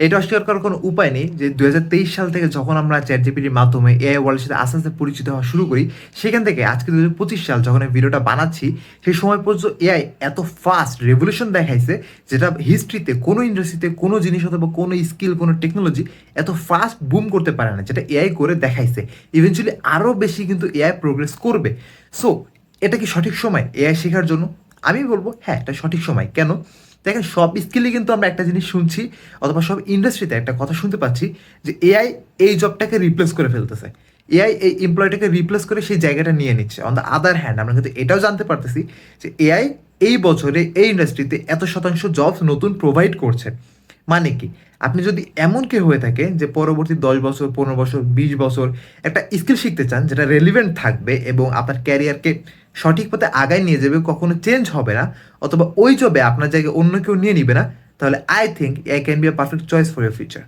এটা অস্বীকার করার কোনো উপায় নেই যে 2023 সাল থেকে যখন আমরা চ্যাট জিপিটির মাধ্যমে এআই ওয়ার্ল্ডের সাথে আস্তে আস্তে পরিচিত হওয়া শুরু করি, সেখান থেকে আজকে 2025 সাল যখন এই ভিডিওটা বানাচ্ছি, সেই সময় পর্যন্ত এআই এত ফাস্ট রেভলিউশন দেখাইছে, যেটা হিস্ট্রিতে কোনো ইন্ডাস্ট্রিতে কোনো জিনিস অথবা কোনো স্কিল কোনো টেকনোলজি এত ফাস্ট বুম করতে পারে না, যেটা এআই করে দেখাইছে। ইভেনচুয়ালি আরও বেশি কিন্তু এআই প্রোগ্রেস করবে। সো এটা কি সঠিক সময় এআই শেখার জন্য? আমি বলবো হ্যাঁ, এটা সঠিক সময়। কেন? দেখেন, সব স্কিলে কিন্তু আমরা একটা জিনিস শুনছি, অথবা সব ইন্ডাস্ট্রিতে একটা কথা শুনতে পাচ্ছি, যে এআই এই জবটাকে রিপ্লেস করে ফেলতেছে, এআই এই এমপ্লয়টাকে রিপ্লেস করে সেই জায়গাটা নিয়ে নিচ্ছে। অন দ্য আদার হ্যান্ড আমরা কিন্তু এটাও জানতে পারতেছি যে এআই এই বছরে এই ইন্ডাস্ট্রিতে এত শতাংশ জবস নতুন প্রোভাইড করছে। মানে কি? আপনি যদি এমন কেউ হয়ে থাকেন যে পরবর্তী 10 বছর, 15 বছর, 20 বছর একটা স্কিল শিখতে চান যেটা রেলিভেন্ট থাকবে এবং আপনার ক্যারিয়ারকে সঠিক পথে আগায় নিয়ে যাবে, কখনো চেঞ্জ হবে না, অথবা ওই জবে আপনার জায়গায় অন্য কেউ নিয়ে নিবে না, তাহলে I think AI can be a perfect choice for year future.